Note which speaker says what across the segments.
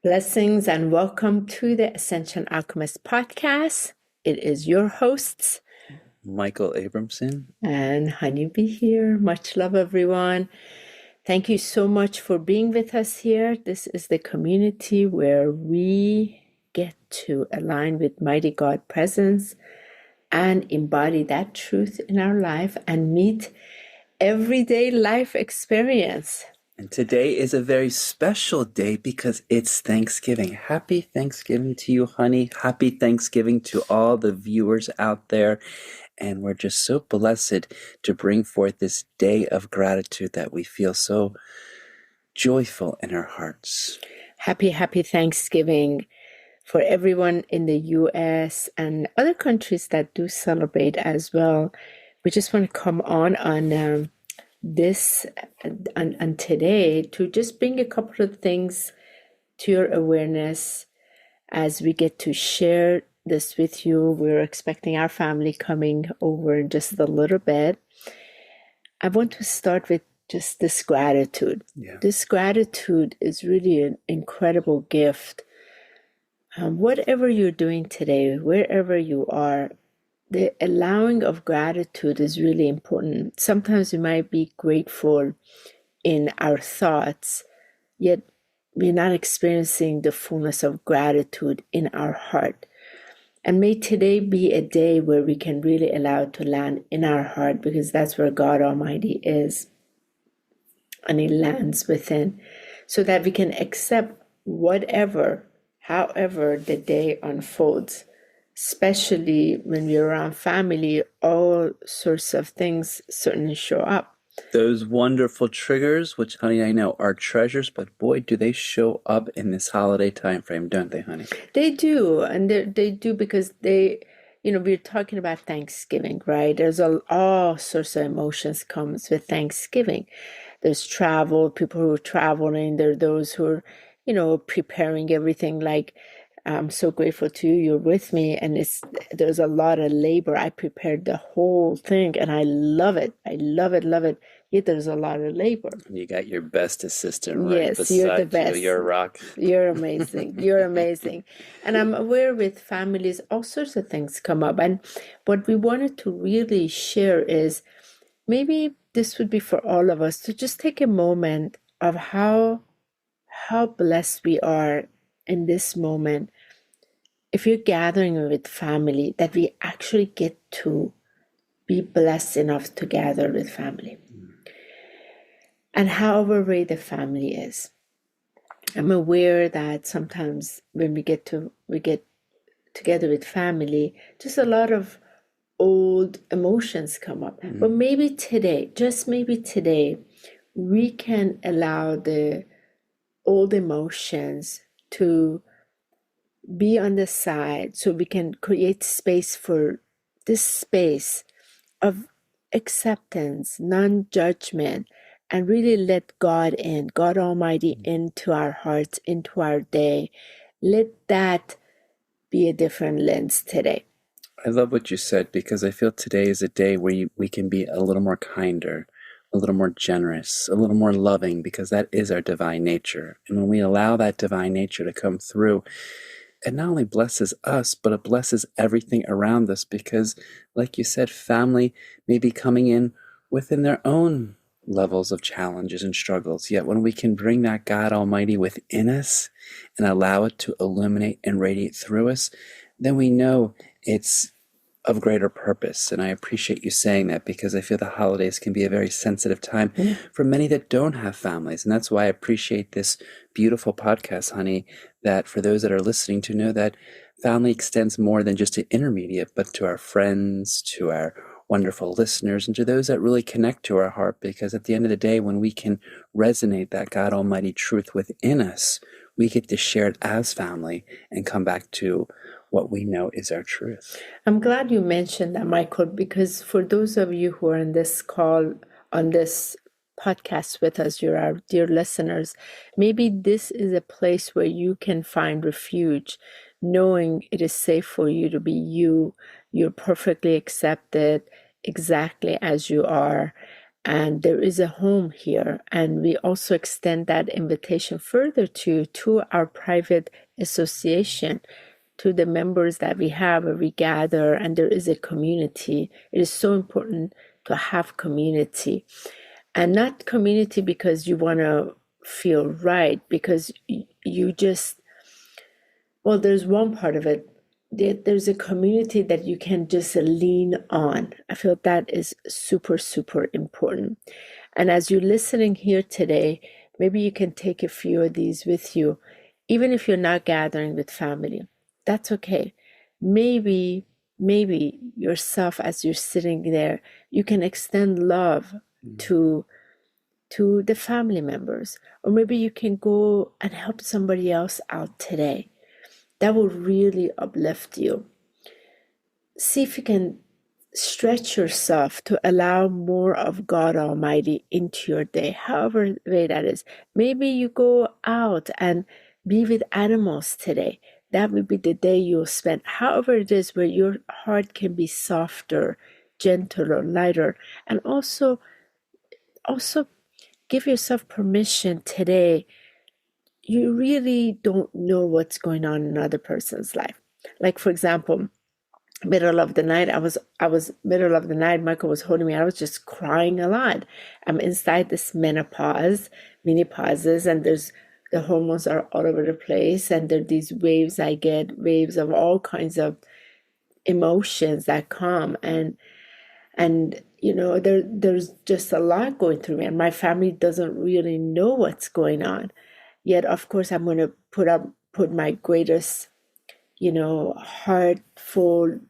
Speaker 1: Blessings and welcome to the Ascension Alchemists podcast. It is your hosts
Speaker 2: Michael Abramson.
Speaker 1: and HoniB here. Much love, everyone. Thank you so much for being with us here. This is the community where we get to align with Mighty God presence and embody that truth in our life and meet everyday life experience.
Speaker 2: And today is a very special day because it's Thanksgiving. Happy Thanksgiving to you, honey. Happy Thanksgiving to all the viewers out there. And we're just so blessed to bring forth this day of gratitude that we feel so joyful in our hearts.
Speaker 1: Happy Thanksgiving for everyone in the US and other countries that do celebrate as well. We just want to come on this and today to just bring a couple of things to your awareness as we get to share this with you. We're expecting our family coming over in just a little bit. I want to start with just this gratitude.
Speaker 2: Yeah.
Speaker 1: This gratitude is really an incredible gift. Whatever you're doing today, wherever you are, the allowing of gratitude is really important. Sometimes we might be grateful in our thoughts, yet we're not experiencing the fullness of gratitude in our heart. And may today be a day where we can really allow it to land in our heart, because that's where God Almighty is. And He lands within, so that we can accept however the day unfolds. Especially when we're around family, all sorts of things certainly show up.
Speaker 2: Those wonderful triggers, which, honey, I know are treasures, but boy, do they show up in this holiday time frame, don't they, honey?
Speaker 1: They do, and they do because we're talking about Thanksgiving, right? There's all sorts of emotions comes with Thanksgiving. There's travel, people who are traveling. There are those who are, preparing everything. Like, I'm so grateful to you. You're with me, and there's a lot of labor. I prepared the whole thing, and I love it. I love it, love it. Yet there's a lot of labor.
Speaker 2: You got your best assistant right
Speaker 1: Yes,
Speaker 2: beside
Speaker 1: you're the best.
Speaker 2: you. You're a rock.
Speaker 1: You're amazing. You're amazing. And I'm aware with families, all sorts of things come up. And what we wanted to really share is maybe this would be for all of us to just take a moment of how blessed we are in this moment. If you're gathering with family, that we actually get to be blessed enough to gather with family. And however way the family is. I'm aware that sometimes when we get together with family, just a lot of old emotions come up. But maybe today, just maybe today, we can allow the old emotions to be on the side, so we can create space for this space of acceptance, non-judgment, and really let God in, God Almighty into our hearts, into our day. Let that be a different lens today.
Speaker 2: I love what you said, because I feel today is a day where we can be a little more kinder, a little more generous, a little more loving, because that is our divine nature. And when we allow that divine nature to come through, it not only blesses us, but it blesses everything around us, because, like you said, family may be coming in within their own levels of challenges and struggles. Yet when we can bring that God Almighty within us and allow it to illuminate and radiate through us, then we know it's of greater purpose. And I appreciate you saying that, because I feel the holidays can be a very sensitive time for many that don't have families. And that's why I appreciate this beautiful podcast, honey, that for those that are listening to know that family extends more than just to intermediate, but to our friends, to our wonderful listeners, and to those that really connect to our heart. Because at the end of the day, when we can resonate that God Almighty truth within us, we get to share it as family and come back to what we know is our truth.
Speaker 1: I'm glad you mentioned that, Michael, because for those of you who are on this call, on this podcast with us, you're our dear listeners, maybe this is a place where you can find refuge, knowing it is safe for you to be you. You're perfectly accepted exactly as you are. and there is a home here. And we also extend that invitation further to our private association, to the members that we have where we gather and there is a community. It is so important to have community, and not community because you want to feel right, because you just, well, there's one part of it. There's a community that you can just lean on. I feel that is super, super important. And as you're listening here today, maybe you can take a few of these with you, even if you're not gathering with family. That's okay. Maybe yourself, as you're sitting there, you can extend love to the family members, or maybe you can go and help somebody else out today. That will really uplift you. See if you can stretch yourself to allow more of God Almighty into your day, however way that is. Maybe you go out and be with animals today. That will be the day you'll spend, however it is, where your heart can be softer, gentler, lighter. And also give yourself permission today. You really don't know what's going on in another person's life. Like, for example, middle of the night, middle of the night, Michael was holding me. I was just crying a lot. I'm inside this menopause, mini pauses, and the hormones are all over the place, and there are these waves. I get waves of all kinds of emotions that come, and there's just a lot going through me, and my family doesn't really know what's going on. Yet, of course, I'm going to put my greatest, heartful,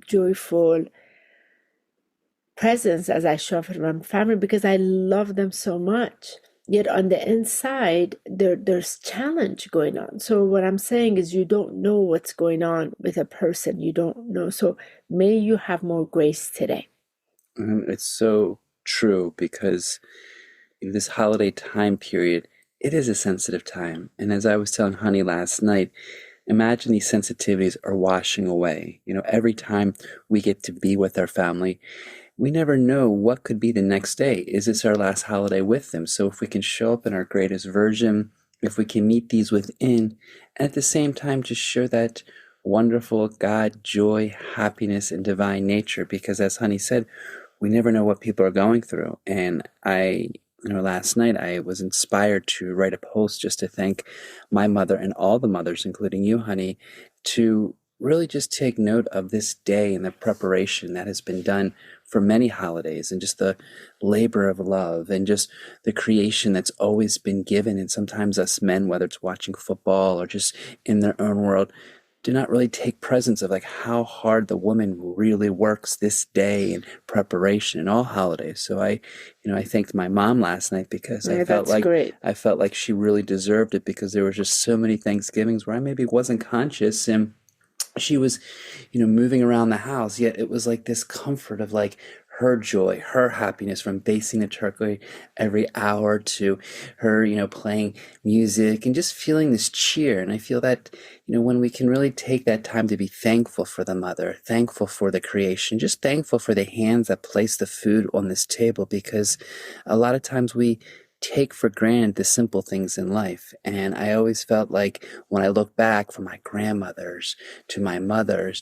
Speaker 1: joyful presence as I show up for my family, because I love them so much. Yet on the inside, there's challenge going on. So what I'm saying is, you don't know what's going on with a person. You don't know. So may you have more grace today.
Speaker 2: It's so true, because this holiday time period, it is a sensitive time. And as I was telling Honi last night, imagine these sensitivities are washing away. Every time we get to be with our family, we never know what could be the next day. Is this our last holiday with them? So if we can show up in our greatest version, if we can meet these within, and at the same time just share that wonderful God, joy, happiness, and divine nature, because as Honi said, we never know what people are going through. And last night I was inspired to write a post just to thank my mother and all the mothers, including you, Honi, to really just take note of this day and the preparation that has been done for many holidays, and just the labor of love, and just the creation that's always been given. And sometimes us men, whether it's watching football or just in their own world, do not really take presence of like how hard the woman really works this day in preparation and all holidays. So I thanked my mom last night, because I felt like she really deserved it, because there were just so many Thanksgivings where I maybe wasn't conscious, and she was, moving around the house, yet it was like this comfort of like her joy, her happiness, from basting the turkey every hour to her, playing music and just feeling this cheer. And I feel that, when we can really take that time to be thankful for the mother, thankful for the creation, just thankful for the hands that place the food on this table, because a lot of times we take for granted the simple things in life. And I always felt like when I look back from my grandmothers to my mothers,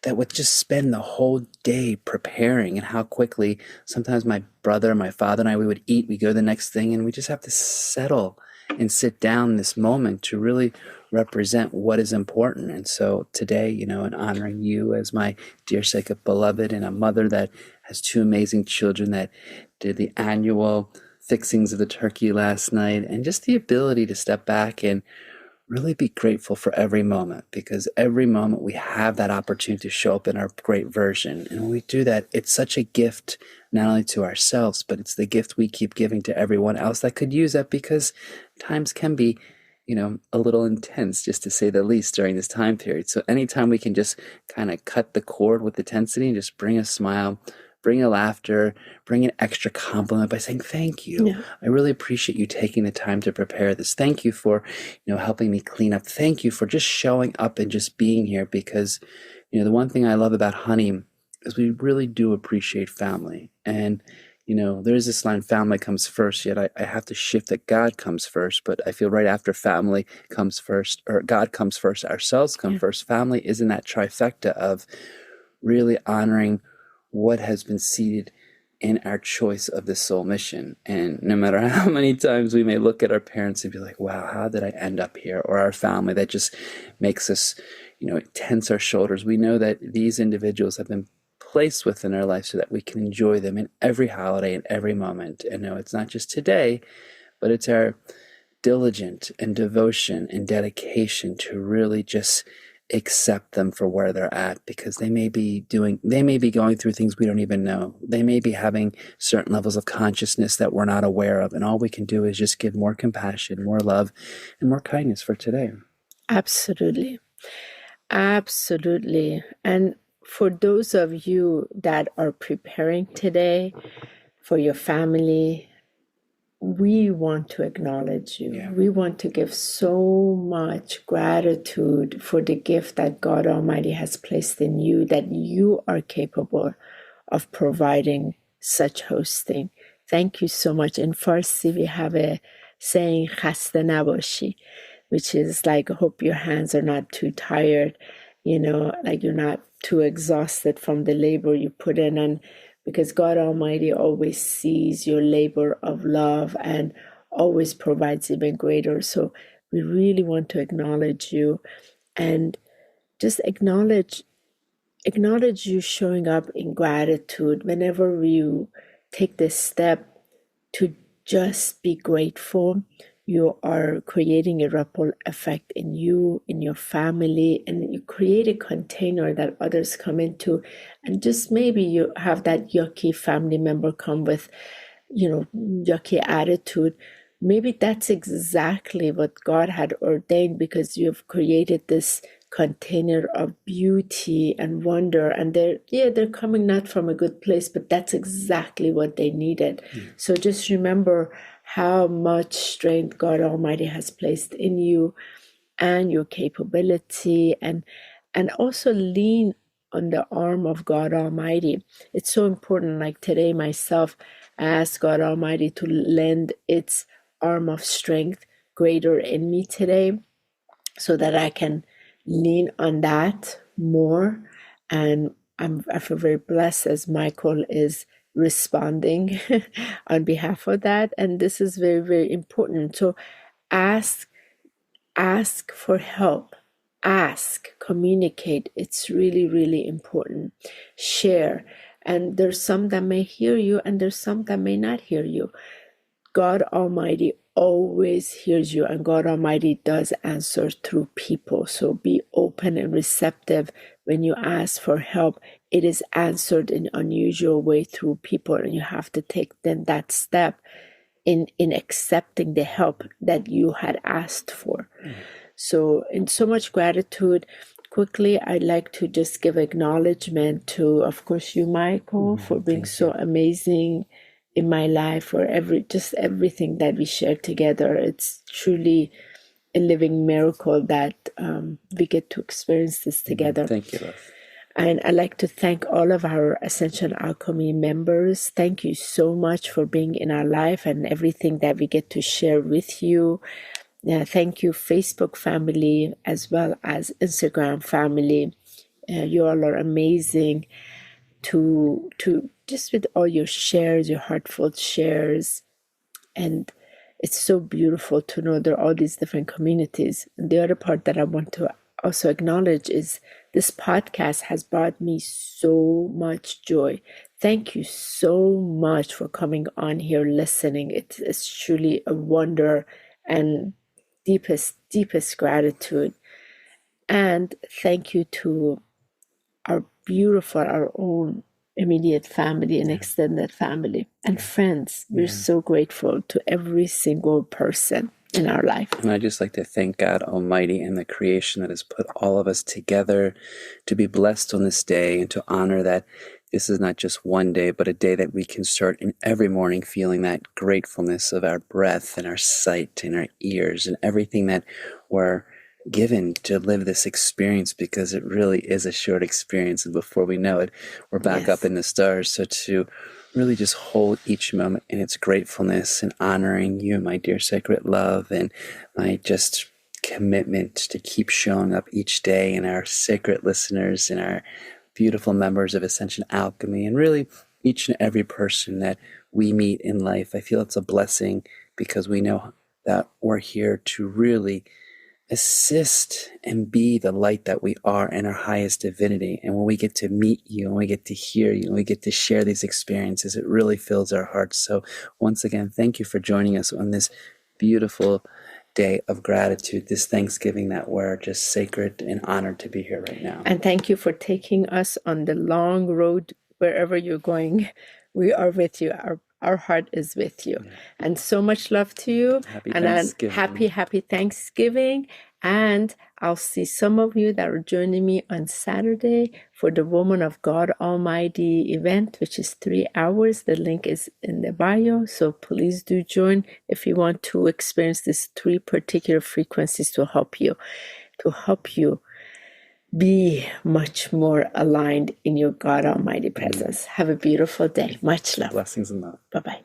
Speaker 2: that would just spend the whole day preparing, and how quickly sometimes my brother, my father, and I, we would eat, we go to the next thing, and we just have to settle and sit down in this moment to really represent what is important. And so today, in honoring you as my dear sacred beloved, and a mother that has two amazing children that did the annual fixings of the turkey last night, and just the ability to step back and really be grateful for every moment, because every moment we have that opportunity to show up in our great version. And when we do that, it's such a gift, not only to ourselves, but it's the gift we keep giving to everyone else that could use that, because times can be, a little intense, just to say the least, during this time period. So anytime we can just kind of cut the cord with intensity and just bring a smile, bring a laughter, bring an extra compliment by saying, thank you. Yeah. I really appreciate you taking the time to prepare this. Thank you for, helping me clean up. Thank you for just showing up and just being here, because, the one thing I love about Honi is we really do appreciate family. And, there is this line, family comes first, yet I have to shift that God comes first. But I feel right after family comes first, or God comes first, ourselves come first. Family is in that trifecta of really honoring what has been seeded in our choice of the soul mission. And no matter how many times we may look at our parents and be like, wow, how did I end up here? Or our family that just makes us, tense our shoulders. We know that these individuals have been placed within our life so that we can enjoy them in every holiday and every moment. And no, it's not just today, but it's our diligence and devotion and dedication to really just accept them for where they're at, because they may be going through things we don't even know. They may be having certain levels of consciousness that we're not aware of. And all we can do is just give more compassion, more love, and more kindness for today.
Speaker 1: Absolutely. Absolutely. And for those of you that are preparing today for your family, we want to acknowledge you. Yeah. We want to give so much gratitude for the gift that God Almighty has placed in you, that you are capable of providing such hosting. Thank you so much. In Farsi, we have a saying, "Khaste nabashi," which is like, hope your hands are not too tired, like you're not too exhausted from the labor you put in. And because God Almighty always sees your labor of love and always provides even greater. So we really want to acknowledge you, and just acknowledge you showing up in gratitude whenever you take this step to just be grateful. You are creating a ripple effect in you, in your family, and you create a container that others come into. And just maybe you have that yucky family member come with, yucky attitude. Maybe that's exactly what God had ordained, because you've created this container of beauty and wonder, and they're coming not from a good place, but that's exactly what they needed. So just remember how much strength God Almighty has placed in you and your capability, and also lean on the arm of God Almighty. It's so important. Like today myself, I asked God Almighty to lend its arm of strength greater in me today, so that I can lean on that more. And I feel very blessed as Michael is responding on behalf of that. And this is very, very important. So ask for help. Communicate. It's really, really important. Share. And there's some that may hear you, and there's some that may not hear you. God Almighty always hears you, and God Almighty does answer through people. So be open and receptive when you ask for help. It is answered in an unusual way through people, and you have to take then that step in accepting the help that you had asked for. So in so much gratitude, quickly, I'd like to just give acknowledgement to, of course, you, Michael, for being so amazing in my life, for everything that we share together. It's truly a living miracle that we get to experience this together.
Speaker 2: Thank you, love.
Speaker 1: And I'd like to thank all of our Ascension Alchemy members. Thank you so much for being in our life and everything that we get to share with you. Thank you, Facebook family, as well as Instagram family. You all are amazing to just with all your shares, your heartfelt shares. And it's so beautiful to know there are all these different communities. And the other part that I want to also acknowledge is this podcast has brought me so much joy. Thank you so much for coming on here, listening. It's truly a wonder and deepest gratitude. And thank you to our own immediate family and extended family and friends. We're so grateful to every single person in our life.
Speaker 2: And I'd just like to thank God Almighty and the creation that has put all of us together to be blessed on this day, and to honor that this is not just one day, but a day that we can start in every morning feeling that gratefulness of our breath and our sight and our ears and everything that we're given to live this experience, because it really is a short experience, and before we know it, we're back up in the stars. So to really just hold each moment in its gratefulness and honoring you, my dear sacred love, and my just commitment to keep showing up each day, and our sacred listeners and our beautiful members of Ascension Alchemy, and really each and every person that we meet in life. I feel it's a blessing because we know that we're here to really assist and be the light that we are in our highest divinity. And when we get to meet you, and we get to hear you, and we get to share these experiences, it really fills our hearts. So once again, thank you for joining us on this beautiful day of gratitude, this Thanksgiving that we're just sacred and honored to be here right now.
Speaker 1: And thank you for taking us on the long road wherever you're going. We are with you. Our heart is with you. Yeah. And so much love to you.
Speaker 2: Happy Thanksgiving.
Speaker 1: Happy Thanksgiving. And I'll see some of you that are joining me on Saturday for the Woman of God Almighty event, which is 3 hours. The link is in the bio. So please do join if you want to experience these 3 particular frequencies to help you be much more aligned in your God Almighty presence. Have a beautiful day. Much love.
Speaker 2: Blessings and love.
Speaker 1: Bye-bye.